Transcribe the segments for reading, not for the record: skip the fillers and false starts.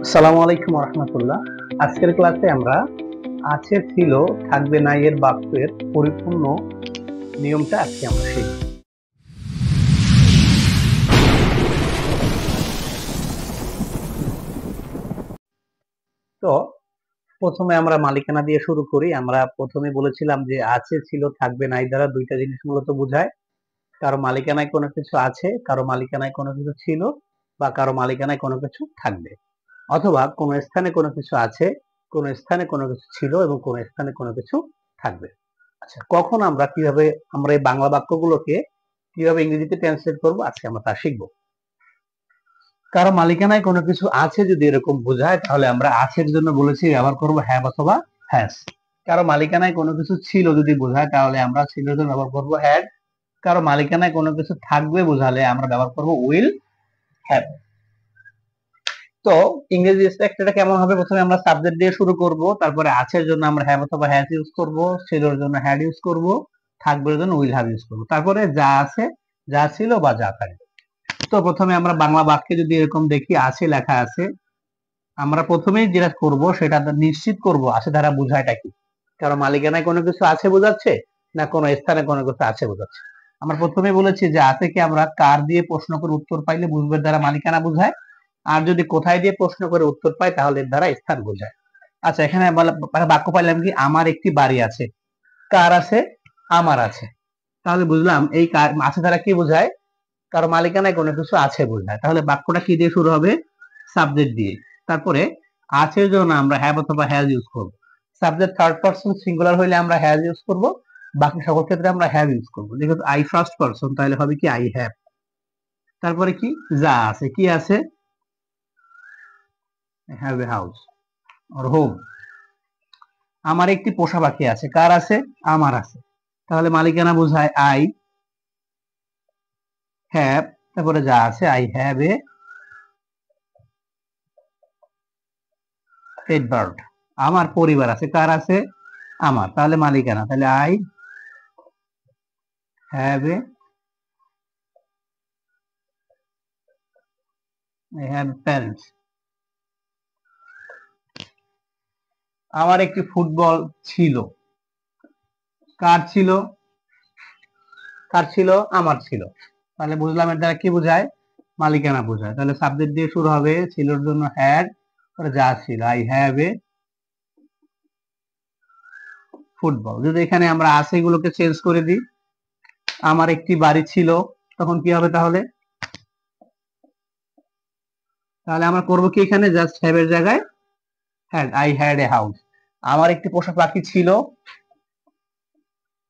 আসসালামু আলাইকুম রহমতুল্লাহ। আজকের ক্লাসে আমরা আছে ছিল থাকবে নাই এর বাক্যের পরিপূর্ণ নিয়মটা আজকে আমরা শিখব। তো প্রথমে আমরা মালিকানা দিয়ে শুরু করি। আমরা প্রথমে বলেছিলাম যে আছে ছিল থাকবে নাই দ্বারা দুইটা জিনিস মূলত বোঝায়। কারো মালিকানায় কোনো কিছু আছে, কারো মালিকানায় কোনো কিছু ছিল, বা কারো মালিকানায় কোনো কিছু থাকবে। অথবা কোনো স্থানে কোনো কিছু আছে, কোনো স্থানে কোনো কিছু ছিল এবং কোনো স্থানে কোনো কিছু থাকবে। আচ্ছা, কখন কিভাবে আমরা এই বাংলা বাক্যগুলোকে কিভাবে ইংরেজিতে ট্রান্সলেট করব আজকে আমরা তা শিখব। কারো মালিকানায় কোনো কিছু আছে যদি এরকম বোঝায় তাহলে আমরা আছের জন্য বলেছি ব্যবহার করব হ্যাভ অথবা হ্যাজ। কারো মালিকানায় কোনো কিছু ছিল যদি বোঝায় তাহলে আমরা ছিল জন্য ব্যবহার করব হ্যাড। কারো মালিকানায় কোনো কিছু থাকবে বোঝালে আমরা ব্যবহার করব উইল হ্যাভ। তো ইংরেজি স্ট্রাকচারটা কেমন হবে? প্রথমে আমরা সাবজেক্ট দিয়ে শুরু করব, তারপরে আছের জন্য আমরা হ্যাভ অথবা হ্যাজ ইউজ করব, ছিলর জন্য হ্যাড ইউজ করব, থাকবের জন্য উইল হ্যাভ ইউজ করব, তারপরে যা আছে, যা ছিল বা যা থাকবে। তো প্রথমে আমরা বাংলা বাক্যে যদি এরকম দেখি আছে লেখা আছে, আমরা প্রথমেই যেটা করব সেটা নিশ্চিত করব আছে দ্বারা বোঝায়টা কি। কারণ মালিকানায় কোনো কিছু আছে বোঝাচ্ছে না কোনো স্থানে কোনো কিছু আছে বোঝাচ্ছে। আমরা প্রথমে বলেছি যে আছে কি আমরা কার দিয়ে প্রশ্ন করে উত্তর পাইলে বুঝবে দ্বারা মালিকানা বোঝায়, আর যদি কোথায় দিয়ে প্রশ্ন করে উত্তর পাই তাহলে এর দ্বারা স্থান বোঝায়। আচ্ছা, এখানে বাক্য পাইলাম কি আমার একটি বাড়ি আছে, কার আছে? আমার আছে। তাহলে বুঝলাম এই আছে দ্বারা কি বোঝায়? কারো মালিকানায় কোনো কিছু আছে বোঝায়। তাহলে বাক্যটা কি দিয়ে শুরু হবে? সাবজেক্ট দিয়ে। তারপরে আছে জন্য আমরা হ্যাভ অথবা হ্যাজ ইউজ করব। সাবজেক্ট থার্ড পারসন সিঙ্গুলার হইলে আমরা হ্যাজ ইউজ করব, বাকি সকল ক্ষেত্রে আমরা হ্যাভ ইউজ করব। যেহেতু আই ফার্স্ট পারসন তাহলে হবে কি আই হ্যাভ। তারপরে কি যা আছে, কি আছে? Have a house or home. আমার একটি পোষা পাখি আছে, কার আছে? আমার আছে। তাহলে মালিকানা বোঝায় আই হ্যাভ, তারপরে যা আছে I have a pet bird. আমার পরিবার আছে, কার আছে? আমার। তাহলে মালিকানা, তাহলে আই হ্যাভ এ প্যারেন্টস। আমার একটি ফুটবল ছিল, কার ছিল? কার ছিল? আমার ছিল। তাহলে বুঝলাম এর দ্বারা কি বোঝায়? মালিকানা বোঝায়। তাহলে সাবজেক্ট দিয়ে শুরু হবে, ছিলর জন্য হ্যাড, যা ছিল আই হ্যাভ এ ফুটবল। যদি এখানে আমরা আছে এগুলোকে চেঞ্জ করে দিই, আমার একটি বাড়ি ছিল, তখন কি হবে? তাহলে তাহলে আমরা করবো কি এখানে জাস্ট হ্যাভ এর জায়গায় had, I had a house. আমার একটি পোষা পাখি ছিল,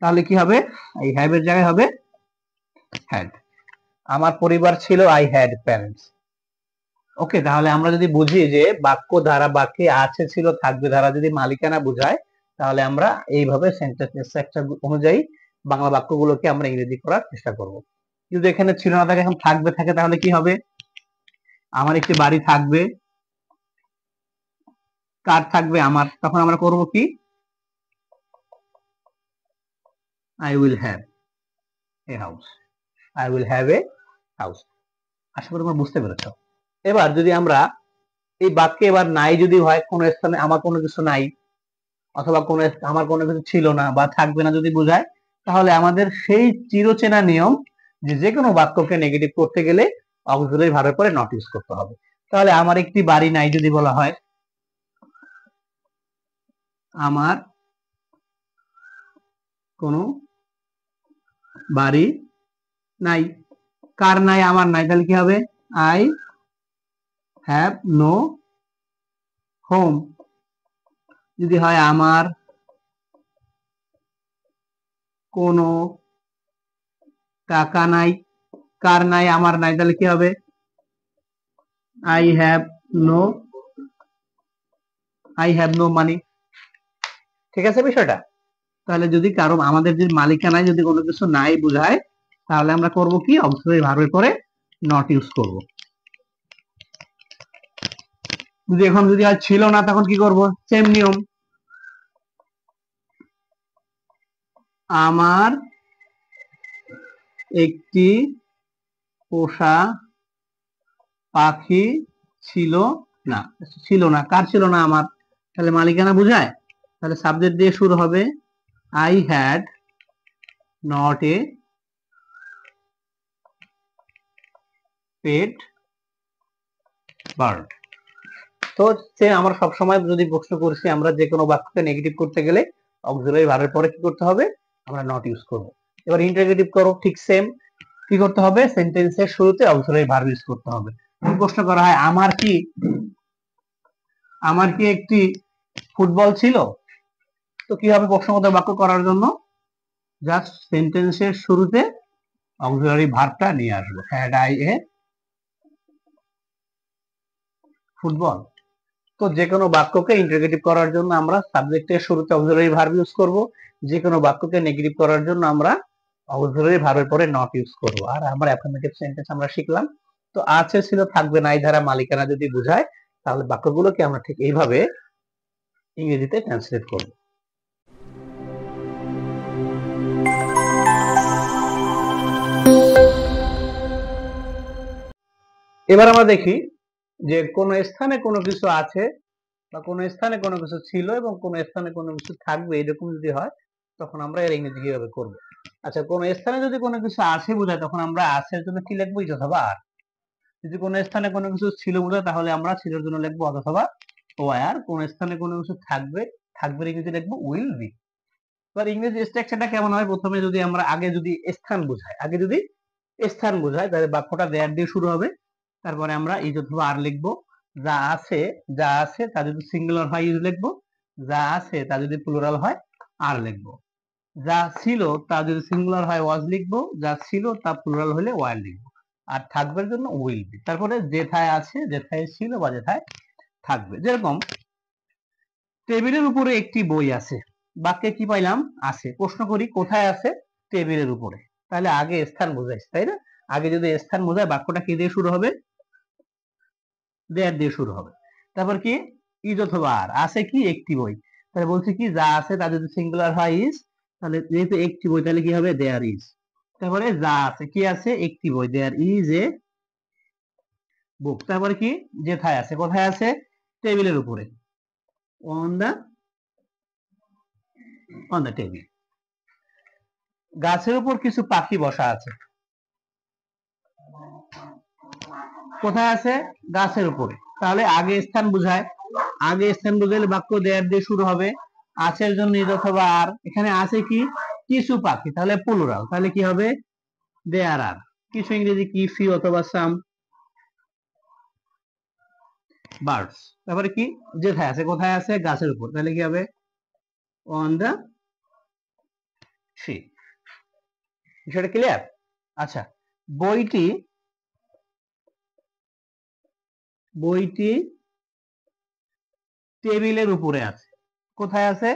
তাহলে কি হবে? আই হ্যাভ এর জায়গায় হবে হ্যাড। আমার পরিবার ছিল, আই হ্যাড প্যারেন্টস। ওকে, তাহলে আমরা যদি বুঝি যে বাক্য ধারা বাক্যে আছে ছিল থাকবে ধারা যদি মালিকানা বোঝায় তাহলে আমরা এইভাবে সেন্টেন্স স্ট্রাকচার অনুযায়ী বাংলা বাক্যগুলোকে আমরা ইংরেজি করার চেষ্টা করব। যদি এখানে ছিল না থাকে, এখন থাকবে থাকে, তাহলে কি হবে? আমার একটি বাড়ি থাকবে, কার থাকবে? আমার। তখন আমরা করব কি? I will have a house. I will have a house. আশা করি তোমরা বুঝতে পেরেছো। এবার যদি আমরা এই বাক্যে এবার নাই যদি হয়, কোন স্থানে আমার কোনো কিছু নাই অথবা কোন আমার কোনো কিছু ছিল না বা থাকবে না যদি বোঝায়, তাহলে আমাদের সেই চিরচেনা নিয়ম যে যে কোনো বাক্যকে নেগেটিভ করতে গেলে অক্সিলারি ভার্বের পরে নট ইউজ করতে হবে। তাহলে আমার একটি বাড়ি নাই যদি বলা হয়, আমার কোনো বাড়ি নাই। কার নাই? আমার নাই। তাহলে কি হবে? I have no home. যদি হয় আমার কোনো টাকা নাই, কার নাই? আমার নাই। তাহলে কি হবে? I have no money. ঠিক আছে বিষয়টা? তাহলে যদি কারো আমাদের যে মালিকানায় যদি কোনো কিছু নাই বোঝায় তাহলে আমরা করব কি? অক্সিলারি ভার্বের পরে নট ইউজ করব। যদি এখন যদি আর ছিল না তখন কি করব? সেম নিয়ম, আমার একটি পোষা পাখি ছিল, না, ছিল না। কার ছিল না? আমার। তাহলে মালিকানা বোঝায়, তাহলে সাবজেক্ট দিয়ে শুরু হবে। I had not a pet bird. তো হচ্ছে আমরা সবসময় যদি প্রশ্ন করছি, আমরা যে কোনো বাক্যকে নেগেটিভ করতে গেলে অক্সিলারি ভার্বের পরে কি করতে হবে? আমরা নট ইউজ করব। এবার ইন্টারোগেটিভ করো, ঠিক সেম। কি করতে হবে? সেন্টেন্সের শুরুতে অক্সিলারি ভার্ব ইউজ করতে হবে। প্রশ্ন করা হয়, আমার কি একটি ফুটবল ছিল? তো কি হবে প্রশ্নবোধক বাক্য করার জন্য? জাস্ট সেন্টেন্সের শুরুতে অক্সিলারি ভার্বটা নিয়ে আসবো। Had I A football. তো যে কোনো বাক্যকে ইন্টারোগেটিভ করার জন্য আমরা সাবজেক্টের শুরুতে অক্সিলারি ভার্ব ইউজ করব। যে কোনো বাক্যকে নেগেটিভ করার জন্য আমরা অক্সিলারি ভার্বের পরে নট ইউজ করব। আর আমরা অ্যাফার্মেটিভ সেন্টেন্স আমরা শিখলাম। তো আছে, ছিল, থাকবে, নাই দ্বারা মালিকানা যদি বোঝায়, তাহলে বাক্যগুলোকে আমরা ঠিক এইভাবে ইংরেজিতে ট্রান্সলেট করব। এবার আমরা দেখি যে কোন স্থানে কোনো কিছু আছে বা কোন স্থানে কোনো কিছু ছিল এবং কোন স্থানে কোনো কিছু থাকবে, এরকম যদি হয় তখন আমরা এর ইংরেজি কিভাবে করব। আচ্ছা, কোন স্থানে যদি কোনো কিছু আছে বোঝায়, তখন আমরা আছে এর জন্য কি লিখবো? ইজ অথবা আর। যদি কোনো স্থানে কোনো কিছু ছিল বোঝায়, তাহলে আমরা ছিলের জন্য লিখবো অথবা ওয়ার। কোন স্থানে কোনো কিছু থাকবে, থাকবে ইংরেজি লিখবো উইল বি। এবার ইংরেজি স্ট্রাকচারটা কেমন হয়? প্রথমে যদি আমরা যদি স্থান বোঝায়, তাহলে বাক্যটা দেয়ার দিয়ে শুরু হবে। তারপরে আমরা ইজ অথবা আর লিখবো। যা আছে, তা যদি সিঙ্গুলার হয় ইজ লিখবো। যা আছে তা যদি প্লুরাল হয় আর লিখবো। যা ছিল তা যদি সিঙ্গুলার হয় ওয়াজ লিখবো। যা ছিল তা প্লুরাল হলে ওয়ার লিখবো। আর থাকবার জন্য উইল বি। তারপরে যেথায় আছে, যেথায় ছিল বা যেথায় থাকবে। যেরকম টেবিলের উপরে একটি বই আছে। বাক্যে কি পাইলাম? আছে। প্রশ্ন করি, কোথায় আছে? টেবিলের উপরে। তাহলে আগে স্থান বোঝাইছে, তাই না? আগে যদি স্থান বোঝায়, বাক্যটা কি দিয়ে শুরু হবে? দেয়ার দিয়ে শুরু হবে। তারপর কি? ইজ অথবা আর। আছে কি? একটি বই। তাহলে বলছে কি, যা আছে তা যদি সিঙ্গুলার হয় ইজ, তাহলে যেহেতু একটি বই, তাহলে কি হবে? There is. তারপরে যা আছে, কি আছে? একটি বই। There is a book. তারপরে কি? যেথায় আছে, কোথায় আছে? টেবিলের উপরে। On the table. গাছের উপর কিছু পাখি বসা আছে। কোথায় আছে? গাছের উপরে। তাহলে আগে স্থান বোঝায়, আগে স্থান বোঝালে বাক্য দেয়ার দিয়ে শুরু হবে। আছের জন্য ইজ অথবা আর। এখানে আছে কি? কিছু পাখি, তাহলে প্লুরাল। তাহলে কি হবে? দেয়ার আর। কিছু ইংরেজি কি? ফিউ অথবা সাম বার্ডস। তারপরে কি? যেথায় আছে, কোথায় আছে? গাছের উপর। তাহলে কি হবে? On the tree. বিষয়টা ক্লিয়ার? আচ্ছা, বইটি বইটি টেবিলের উপরে আছে। কোথায় আছে?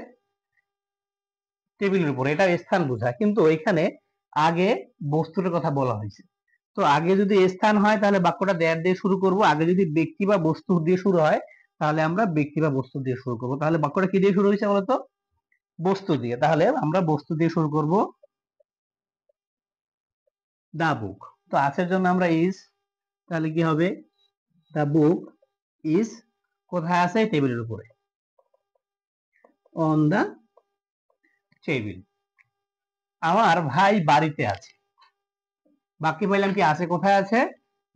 টেবিলের উপরে। এটা স্থান বোঝায়, কিন্তু এখানে আগে বস্তুর কথা বলা হয়েছে। তো আগে যদি স্থান হয়, তাহলে বাক্যটা দেয়ার দিয়ে শুরু করব। আগে যদি ব্যক্তি বা বস্তু দিয়ে শুরু হয়, তাহলে আমরা ব্যক্তি বা বস্তু দিয়ে শুরু করব। তাহলে বাক্যটা কি দিয়ে শুরু হয়েছে বলতো? বস্তু দিয়ে। তাহলে আমরা বস্তু দিয়ে শুরু করব। দা বুক। তো আছের জন্য আমরা ইজ, তাহলে কি হবে? দা বুক ইজ কোথায় আছে? টেবিলের উপরে। On the table. আমার ভাই বাড়িতে আছে। বাক্যে পাইলাম কি? আছে কোথায় আছে?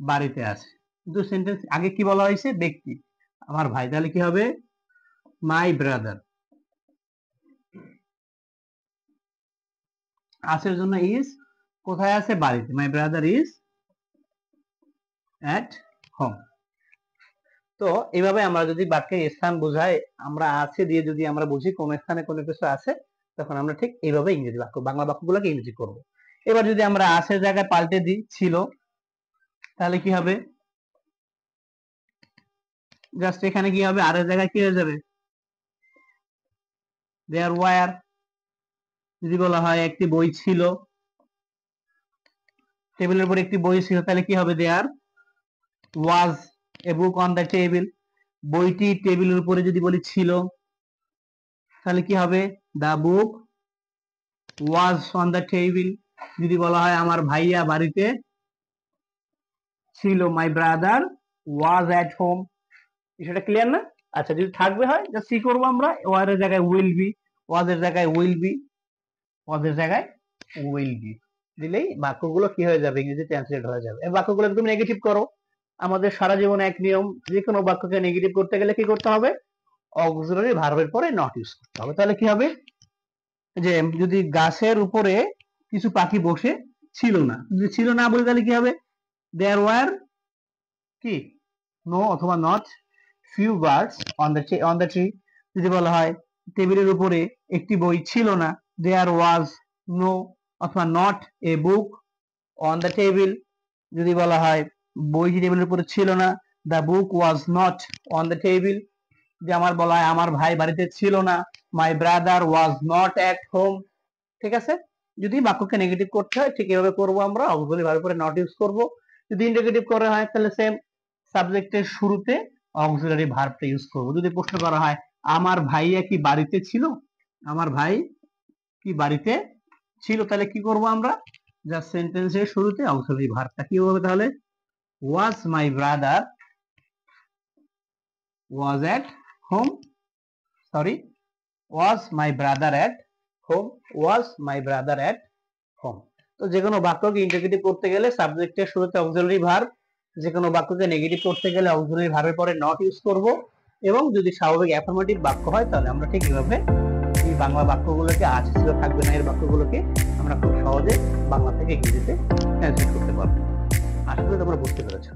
বাড়িতে আছে। কিন্তু সেন্টেন্স আগে কি বলা হয়েছে? ব্যক্তি, আমার ভাই। তাহলে কি হবে? My brother. আছের জন্য ইজ, কোথায় আছে? বাড়িতে। My brother is at home. তো এইভাবে আমরা যদি বাক্যের স্থান বোঝায়, আমরা আছে দিয়ে যদি আমরা বুঝি কোন স্থানে কোনো কিছু আছে, তখন আমরা ঠিক এইভাবে ইংরেজি বাক্য, বাংলা বাক্যগুলোকে ইংরেজি করব। এবার যদি আমরা আছে জায়গায় পাল্টে দিই ছিল, তাহলে কি হবে? জাস্ট এখানে কি হবে? আর এর জায়গায় কি হয়ে যাবে? There were. যদি বলা হয় একটি বই ছিল, টেবিলের উপর একটি বই ছিল, তাহলে কি হবে? দেয়ার ওয়াজ এ বুক অন দ্য টেবিল। বইটি টেবিলের উপরে যদি বলি ছিল, তাহলে কি হবে? দা বুক ওয়াজ অন দ্য টেবিল। যদি বলা হয় আমার ভাইয়া বাড়িতে ছিল, my brother was at home. সেটা ক্লিয়ার না? আচ্ছা, যদি থাকবে হয় জাস্ট কি করবো আমরা, ওয়ার এর জায়গায় উইল বি, ওয়াজ এর জায়গায় উইল বি, ওয়াজ এর জায়গায় উইল বি দিলেই বাক্যগুলো কি হয়ে যাবে, ইংরেজি ট্রান্সলেট হয়ে যাবে। এই বাক্যগুলো তুমি নেগেটিভ করো। আমাদের সারা জীবনে এক নিয়ম, যে কোনো বাক্যকে নেগেটিভ করতে গেলে কি করতে হবে, অক্সিলারি ভার্বের পরে নট ইউজ করতে হবে। তাহলে কি হবে, যে যদি গাছের উপরে কিছু পাখি বসে ছিল না, যদি ছিল না বলে তাহলে কি হবে, দেয়ার ওয়ার কি নো অথবা not few birds on the tree. যদি বলা হয় টেবিলের উপরে একটি বই ছিল না, দেয়ার ওয়াজ নো অথবা not a book on the table. যদি বলা হয় বইটি টেবিলের উপরে ছিল না, the book was not on the table. যে আমার বলা হয় আমার ভাই বাড়িতে ছিল না, my brother was not at home. ঠিক আছে, যদি বাক্যকে নেগেটিভ করতে হয় ঠিক এভাবে করবো আমরা, অক্সিলারি ভার্বের পরে নট ইউজ করব। যদি ইন্ডিকেটিভ করা হয় তাহলে সেম, সাবজেক্টের শুরুতে অক্সিলারি ভার্বটা ইউজ করব। যদি প্রশ্ন করা হয় আমার ভাইয়া কি বাড়িতে ছিল, আমার ভাই কি বাড়িতে ছিল, তাহলে কি করব আমরা, জাস্ট সেন্টেন্সের শুরুতে অক্সিলারি ভার্বটা কি হবে, তাহলে ওয়াজ my brother was at home, sorry was my brother at home, was my brother at home. তো যে কোনো বাক্যকে ইন্টিগ্রেটিভ করতে গেলে সাবজেক্টের শুরুতে অক্সিলারি ভার্ব, যে কোনো বাক্যকে নেগেটিভ করতে গেলে অক্সিলারি ভার্বের পরে নট ইউজ করব। এবং যদি স্বাভাবিক অ্যাফার্মেটিভ বাক্য হয় তাহলে আমরা ঠিক এভাবে এই বাংলা বাক্যগুলোকে আছে ছিল থাকবে না এর বাক্যগুলোকে আমরা খুব সহজে বাংলা থেকে ইংরেজিতে ট্রান্সলেট করতে পারবো। আশা করি তোমরা বুঝতে পেরেছো।